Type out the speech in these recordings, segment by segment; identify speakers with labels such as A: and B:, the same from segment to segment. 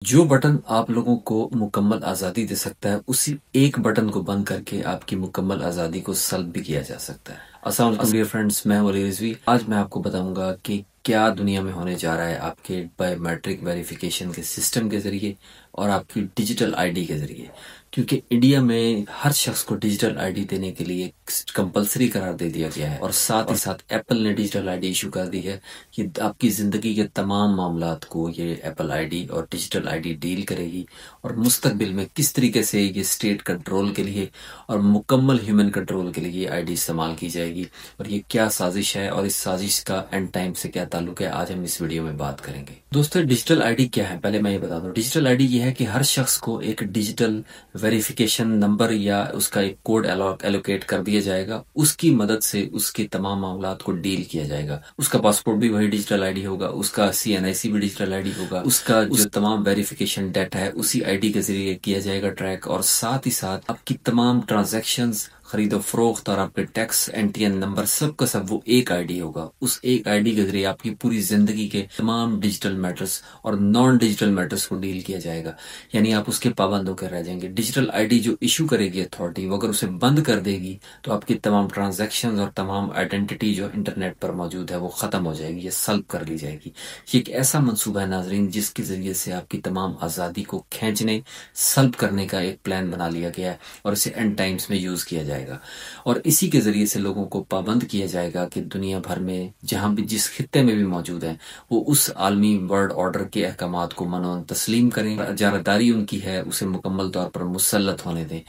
A: जो बटन आप लोगों को मुकम्मल आज़ादी दे सकता है, उसी एक बटन को बंद करके आपकी मुकम्मल आज़ादी को सल्ब भी किया जा सकता है। अस्सलाम वालेकुम डियर फ्रेंड्स, मैं हूं अली रिजवी। आज मैं आपको बताऊंगा कि क्या दुनिया में होने जा रहा है आपके बायोमेट्रिक वेरिफिकेशन के सिस्टम के ज़रिए और आपकी डिजिटल आईडी के ज़रिए। क्योंकि इंडिया में हर शख्स को डिजिटल आईडी देने के लिए कंपलसरी करार दे दिया गया है और साथ ही साथ एप्पल ने डिजिटल आईडी इशू कर दी है कि आपकी ज़िंदगी के तमाम मामलात को ये एप्पल आईडी और डिजिटल आईडी डील करेगी और मुस्तकबिल में किस तरीके से ये स्टेट कंट्रोल के लिए और मुकम्मल ह्यूमन कंट्रोल के लिए ये आईडी इस्तेमाल की जाएगी और ये क्या साजिश है और इस साजिश का एंड टाइम से क्या ताल्लुक है, आज हम इस वीडियो में बात करेंगे। दोस्तों, डिजिटल आईडी क्या है पहले मैं ये बता दूं। डिजिटल आईडी ये है कि हर शख्स को एक डिजिटल वेरिफिकेशन नंबर या उसका एक कोड एलोकेट कर दिया जाएगा। उसकी मदद से उसके तमाम मामलात को डील किया जाएगा। उसका पासपोर्ट भी वही डिजिटल आईडी होगा, उसका CNIC भी डिजिटल आईडी होगा, उसका जो तमाम वेरिफिकेशन डाटा है उसी आईडी के जरिए किया जाएगा ट्रैक, और साथ ही साथ आपकी तमाम ट्रांजैक्शंस, खरीदो फरोख्त और आपके टैक्स NTN नंबर सब का सब वो एक आईडी होगा। उस एक आईडी के जरिए आपकी पूरी जिंदगी के तमाम डिजिटल मैटर्स और नॉन डिजिटल मैटर्स को डील किया जाएगा। यानी आप उसके पाबंद होकर रह जाएंगे। डिजिटल आईडी जो इशू करेगी अथॉरिटी, वो अगर उसे बंद कर देगी तो आपकी तमाम ट्रांजेक्शन और तमाम आइडेंटिटी जो इंटरनेट पर मौजूद है वो खत्म हो जाएगी या सल्ब कर ली जाएगी। ये एक ऐसा मंसूबा है नाजरीन, जिसके जरिए से आपकी तमाम आज़ादी को खींचने सल्ब करने का एक प्लान बना लिया गया है और इसे एंड टाइम्स में यूज किया जाएगा। और इसी के जरिए से लोगों को पाबंद किया जाएगा कि दुनिया भर में जहां भी जिस खित्ते में भी मौजूद है वो उस आलमी वर्ल्ड ऑर्डर के अहकामात को मनोन तस्लीम करें, जारदारी उनकी है उसे मुकम्मल तौर पर मुसल्लत होने दें।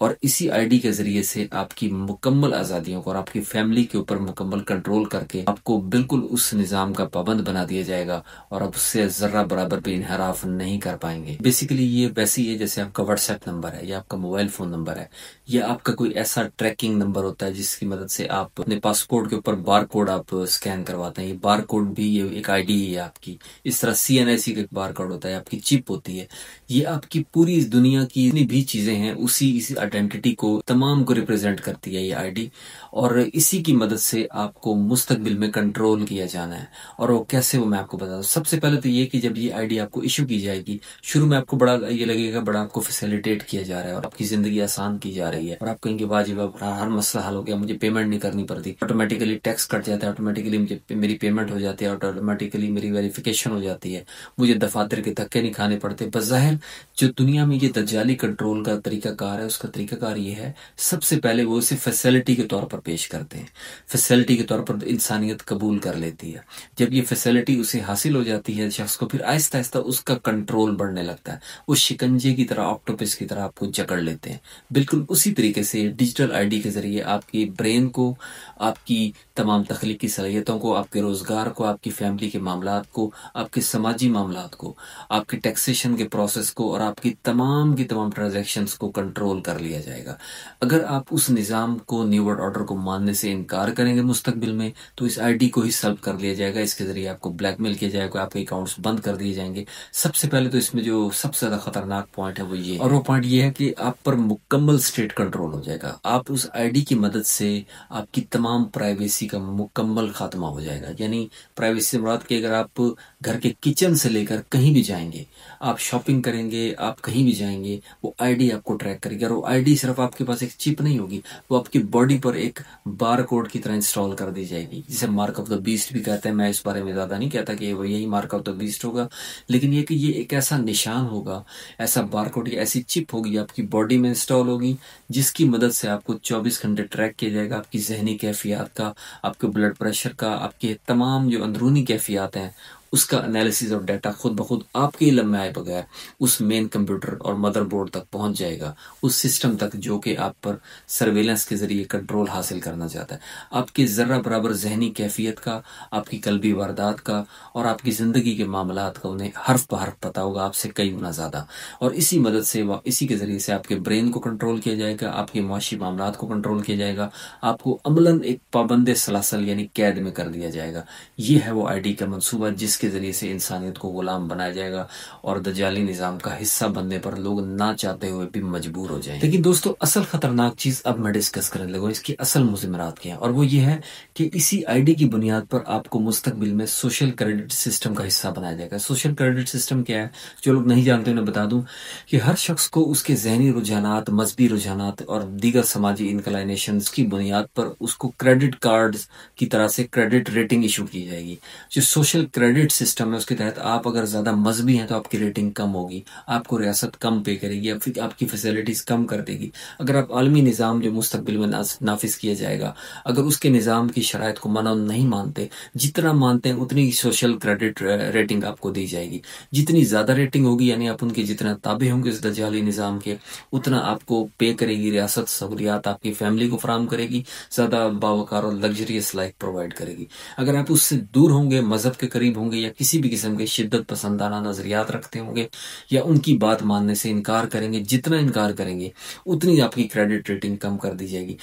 A: और इसी आईडी के जरिए से आपकी मुकम्मल आज़ादियों को और आपकी फैमिली के ऊपर मुकम्मल कंट्रोल करके आपको बिल्कुल उस निज़ाम का पाबंद बना दिया जाएगा और आप उससे जर्रा बराबर भी इनहराफ नहीं कर पाएंगे। बेसिकली ये वैसी है जैसे आपका व्हाट्सएप नंबर है या आपका मोबाइल फोन नंबर है या आपका कोई ऐसा ट्रैकिंग नंबर होता है जिसकी मदद से आप अपने पासपोर्ट के ऊपर बार कोड आप स्कैन करवाते हैं। ये बार कोड भी ये एक आईडी है आपकी। इस तरह CNIC का एक बार कोड होता है, आपकी चिप होती है। ये आपकी पूरी दुनिया की जितनी भी चीजें हैं उसी इसी आइडेंटिटी को तमाम को रिप्रेजेंट करती है ये आईडी, और इसी की मदद से आपको मुस्तकबिल में कंट्रोल किया जाना है। और वो कैसे, वो मैं आपको बता दूं। सबसे पहले तो ये कि जब ये आईडी आपको इशू की जाएगी, शुरू में आपको बड़ा ये लगेगा बड़ा आपको फैसिलिटेट किया जा रहा है और आपकी जिंदगी आसान की जा रही है और आप कहेंगे वाजिब हर मसला हल हो गया, मुझे पेमेंट नहीं करनी पड़ती, ऑटोमेटिकली टैक्स कट जाता है, ऑटोमेटिकली मुझे मेरी पेमेंट हो जाती है, ऑटोमेटिकली मेरी वेरिफिकेशन हो जाती है, मुझे दफातर के धक्के नहीं खाने पड़ते। बज़ाहिर जो दुनिया में ये दज्जाली कंट्रोल का तरीकाकार है, उसका तरीकाकार ये है, सबसे पहले वो इसे फैसिलिटी के तौर पर पेश करते हैं। फैसिलिटी के तौर पर इंसानियत कबूल कर लेती है। जब ये फैसिलिटी उसे हासिल हो जाती है शख्स को, फिर आहिस्ता आहिस्ता उसका कंट्रोल बढ़ने लगता है। वो शिकंजे की तरह, ऑक्टोपस की तरह आपको जकड़ लेते हैं। बिल्कुल उसी तरीके से डिजिटल आईडी के जरिए आपकी ब्रेन को, आपकी तमाम तख्लीकी सलाहियतों को, आपके रोजगार को, आपकी फैमिली के मामलात को, आपके समाजी मामलात को, आपके टैक्सेशन के प्रोसेस को और आपकी तमाम की तमाम ट्रांजैक्शंस को कंट्रोल कर लिया जाएगा। अगर आप उस निज़ाम को, न्यू वर्ल्ड ऑर्डर को मानने से इनकार करेंगे मुस्तकबिल में, तो इस आईडी को ही सल्ब कर लिया जाएगा। इसके जरिए आपको ब्लैकमेल किया जाएगा, आपके अकाउंट्स बंद कर दिए जाएंगे। सबसे पहले तो इसमें जो सबसे ज्यादा खतरनाक पॉइंट है वो ये, और वो पॉइंट ये है कि आप पर मुकम्मल स्टेट कंट्रोल हो जाएगा। आप उस आईडी की मदद से आपकी तमाम प्राइवेसी का मुकम्मल खात्मा हो जाएगा। यानी प्राइवेसी से मुराद कि अगर आप घर के किचन से लेकर कहीं भी जाएंगे, आप शॉपिंग करेंगे, आप कहीं भी जाएंगे, वो आईडी आपको ट्रैक करेगी। और वो आईडी सिर्फ आपके पास एक चिप नहीं होगी, वो आपकी बॉडी पर एक बार कोड की तरह इंस्टॉल कर दी जाएगी, जिसे मार्क ऑफ द बीस्ट भी कहते हैं। मैं इस बारे में ज्यादा नहीं कहता कि वो यही मार्क ऑफ द बीस्ट होगा, लेकिन ये कि ये एक ऐसा निशान होगा, ऐसा बार कोड या ऐसी चिप होगी आपकी बॉडी में इंस्टॉल होगी, जिसकी मदद से आपको 24 घंटे ट्रैक किया जाएगा आपकी जहनी कैफियत का, आपके ब्लड प्रेशर का, आपके तमाम जो अंदरूनी कैफियत हैं उसका एनालिसिस और डाटा खुद ब खुद आपके इल्म में आए बगैर उस मेन कंप्यूटर और मदरबोर्ड तक पहुंच जाएगा, उस सिस्टम तक जो कि आप पर सर्वेलेंस के जरिए कंट्रोल हासिल करना चाहता है। आपकी जर्रा बराबर जहनी कैफियत का, आपकी कल्बी वारदात का और आपकी जिंदगी के मामलात का उन्हें हर्फ ब हर्फ पता होगा, आपसे कई गुना ज्यादा। और इसी मदद से इसी के जरिए से आपके ब्रेन को कंट्रोल किया जाएगा, आपके मुआशी मामलात को कंट्रोल किया जाएगा, आपको अमलन एक पाबंद सलासल यानी कैद में कर दिया जाएगा। ये है वो आईडी का मंसूबा, जिसके जिसके ज़रिए से इंसानियत को ग़ुलाम बनाया जाएगा और दज्जाली निज़ाम का हिस्सा बनने पर लोग ना चाहते हुए भी मजबूर हो जाएंगे। लेकिन दोस्तों, असल खतरनाक चीज़ अब मैं डिस्कस करने लगा, इसकी असल मुज़िमरात क्या है, और वो ये है कि इसी आईडी की बुनियाद पर आपको मुस्तकबिल में सोशल क्रेडिट सिस्टम का हिस्सा बनाया जाएगा। सोशल क्रेडिट सिस्टम क्या है, जो लोग नहीं जानते उन्हें बता दूं कि हर शख्स को उसके ज़हनी रुझानात, मजहबी रुझानात और दीगर समाजी इंक्लाइनेशंस की बुनियाद पर उसको क्रेडिट कार्ड की तरह से क्रेडिट रेटिंग इशू की जाएगी। जो सोशल क्रेडिट सिस्टम है उसके तहत आप अगर ज़्यादा मजहबी हैं तो आपकी रेटिंग कम होगी, आपको रियासत कम पे करेगी या फिर आपकी फैसिलिटीज़ कम कर देगी। अगर आप आलमी निज़ाम जो मुस्तकबिल में नाफिज किया जाएगा, अगर उसके निज़ाम की शराइत को मानो नहीं मानते, जितना मानते हैं उतनी ही सोशल क्रेडिट रेटिंग आपको दी जाएगी। जितनी ज़्यादा रेटिंग होगी यानी आप उनके जितना ताबे होंगे इस दज्जाली निज़ाम के, उतना आपको पे करेगी रियासत, सहूलियात आपकी फैमिली को फराम करेगी, ज़्यादा बावकार और लग्जरियस लाइफ प्रोवाइड करेगी। अगर आप उससे दूर होंगे, मज़हब के करीब होंगे या किसी भी किस्म के शिद्दत पसंदाना नज़रियात रखते होंगे या उनकी बात मानने से इनकार करेंगे, जितना इनकार करेंगे उतनी आपकी क्रेडिट रेटिंग कम कर दी जाएगी।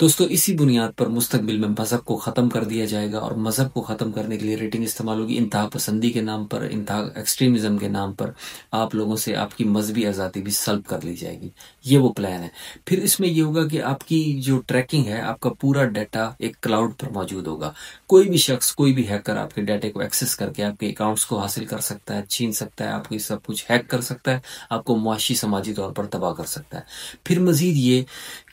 A: दोस्तों, इसी बुनियाद पर मुस्तकबिल में मज़हब को ख़त्म कर दिया जाएगा और मज़हब को ख़त्म करने के लिए रेटिंग इस्तेमाल होगी। इंतहा पसंदी के नाम पर, इंतहा एक्सट्रीमिज़म के नाम पर आप लोगों से आपकी मजहबी आज़ादी भी सल्ब कर ली जाएगी। ये वो प्लान है। फिर इसमें ये होगा कि आपकी जो ट्रैकिंग है, आपका पूरा डाटा एक क्लाउड पर मौजूद होगा। कोई भी शख्स, कोई भी हैकर आपके डाटे को एक्सेस करके आपके अकाउंट्स को हासिल कर सकता है, छीन सकता है, आपकी सब कुछ हैक कर सकता है, आपको मुआशी समाजी तौर पर तबाह कर सकता है। फिर मजीद ये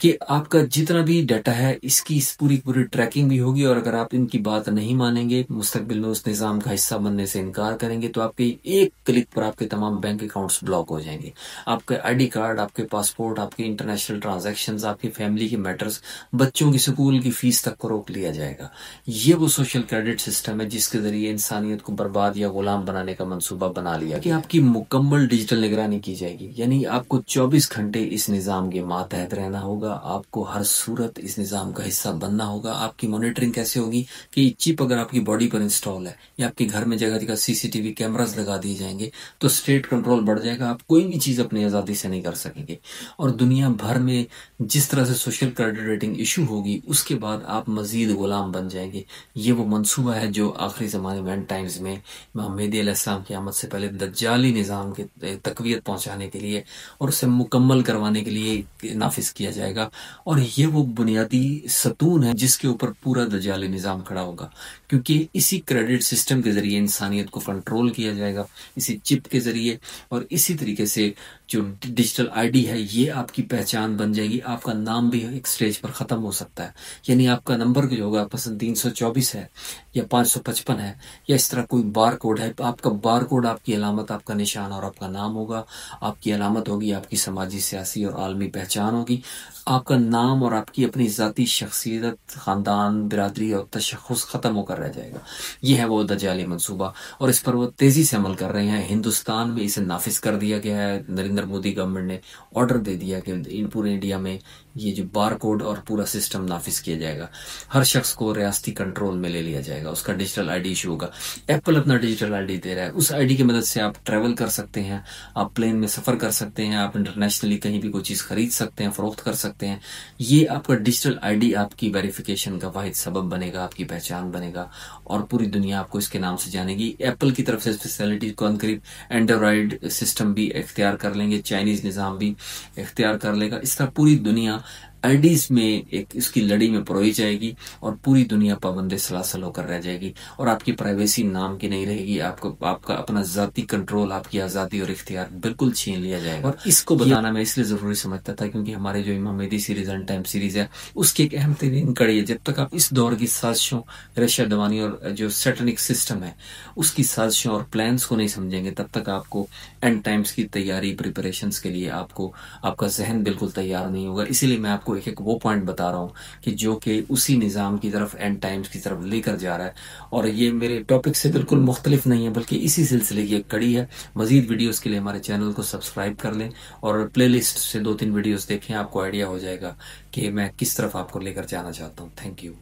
A: कि आपका जितना भी डाटा है इसकी इस पूरी ट्रैकिंग भी होगी और अगर आप इनकी बात नहीं मानेंगे, मुस्तकबिल में उस निज़ाम का हिस्सा बनने से इनकार करेंगे, तो आपके एक क्लिक पर आपके तमाम बैंक अकाउंट्स ब्लॉक हो जाएंगे। आपके आईडी कार्ड, आपके पासपोर्ट, आपके इंटरनेशनल ट्रांजैक्शंस, आपकी फैमिली के मैटर्स, बच्चों की स्कूल की फीस तक को रोक लिया जाएगा। ये वो सोशल क्रेडिट सिस्टम है जिसके जरिए इंसानियत को बर्बाद या गुलाम बनाने का मंसूबा बना लिया कि आपकी मुकम्मल डिजिटल निगरानी की जाएगी। यानी आपको 24 घंटे इस निज़ाम के मातहत रहना होगा, आपको हर सूरत इस निज़ाम का हिस्सा बनना होगा। आपकी मॉनिटरिंग कैसे होगी कि चिप अगर आपकी बॉडी पर इंस्टॉल है या आपके घर में जगह जगह सीसीटीवी कैमरास लगा दिए जाएंगे तो स्टेट कंट्रोल बढ़ जाएगा। आप कोई भी चीज़ अपनी आज़ादी से नहीं कर सकेंगे और दुनिया भर में जिस तरह से सोशल क्रेडिट रेटिंग इशू होगी उसके बाद आप मजीद गुलाम बन जाएंगे। ये वो मंसूबा है जो आखिरी ज़माने में, एंड टाइम्स में, मेहदी अलैहिस्सलाम की आमद से पहले दज्जाली निज़ाम के तकवीत पहुँचाने के लिए और उसे मुकम्मल करवाने के लिए नाफिज किया जाएगा। और ये वो बुनियादी सतून है जिसके ऊपर पूरा दज्जाली निज़ाम खड़ा होगा, क्योंकि इसी क्रेडिट सिस्टम के ज़रिए इंसानियत को कंट्रोल किया जाएगा, इसी चिप के ज़रिए। और इसी तरीके से जो डिजिटल आईडी है ये आपकी पहचान बन जाएगी। आपका नाम भी एक स्टेज पर ख़त्म हो सकता है, यानी आपका नंबर जो होगा पसंद 324 है या 555 है या इस तरह कोई बार कोड है, आपका बार कोड आपकी अलामत, आपका निशान और आपका नाम होगा। आपकी अलामत होगी आपकी समाजी, सियासी और आलमी पहचान होगी। आपका नाम और आपकी अपनी ज़ाती शख्सियत, ख़ानदान, बिरादरी और तशख़्ख़ुस ख़त्म होकर रह जाएगा। ये है वो दज्जाली मंसूबा और इस पर वो तेज़ी से अमल कर रहे हैं। हिंदुस्तान में इसे नाफिज कर दिया गया है। नरेंद्र मोदी गवर्नमेंट ने ऑर्डर दे दिया कि इन पूरे इंडिया में ये जो बार कोड और पूरा सिस्टम नाफिज किया जाएगा। हर शख्स को रियासती कंट्रोल में ले लिया जाएगा, उसका डिजिटल आईडी इशू होगा। एप्पल अपना डिजिटल आईडी दे रहा है, उस आईडी की मदद से आप ट्रैवल कर सकते हैं, आप प्लेन में सफ़र कर सकते हैं, आप इंटरनेशनली कहीं भी कोई चीज़ खरीद सकते हैं, फ़रोख्त कर सकते हैं। ये आपका डिजिटल आईडी आपकी वेरिफिकेशन का वाहिद सबब बनेगा, आपकी पहचान बनेगा और पूरी दुनिया आपको इसके नाम से जानेगी। एप्पल की तरफ से फैसिलिटी को करीब एंड्रॉयड सिस्टम भी इख्तियार कर लेंगे, चाइनीज़ निज़ाम भी इख्तियार कर लेगा। इस तरह पूरी दुनिया आईडीज में एक इसकी लड़ी में परोई जाएगी और पूरी दुनिया पाबंद सलासल होकर रह जाएगी और आपकी प्राइवेसी नाम की नहीं रहेगी। आपको आपका अपना ज़ाती कंट्रोल, आपकी आज़ादी और इख्तियार बिल्कुल छीन लिया जाएगा। और इसको बताना मैं इसलिए ज़रूरी समझता था क्योंकि हमारे जो इमाम मेहदी सीरीज़, एंड टाइम सीरीज़ है, उसकी एक अहम तरीन कड़ी है। जब तक आप इस दौर की साजिशों, रेशा दवानी और जो सैटनिक सिस्टम है उसकी साजिशों और प्लान्स को नहीं समझेंगे, तब तक आपको एंड टाइम्स की तैयारी, प्रिपरेशंस के लिए आपको आपका जहन बिल्कुल तैयार नहीं होगा। इसीलिए मैं आपको एक एक वो पॉइंट बता रहा हूँ कि जो कि उसी निज़ाम की तरफ, एंड टाइम्स की तरफ लेकर जा रहा है। और ये मेरे टॉपिक से बिल्कुल मुख्तलिफ नहीं है बल्कि इसी सिलसिले की एक कड़ी है। मज़ीद वीडियोस के लिए हमारे चैनल को सब्सक्राइब कर लें और प्लेलिस्ट से 2-3 वीडियोस देखें, आपको आइडिया हो जाएगा कि मैं किस तरफ आपको लेकर जाना चाहता हूँ। Thank you.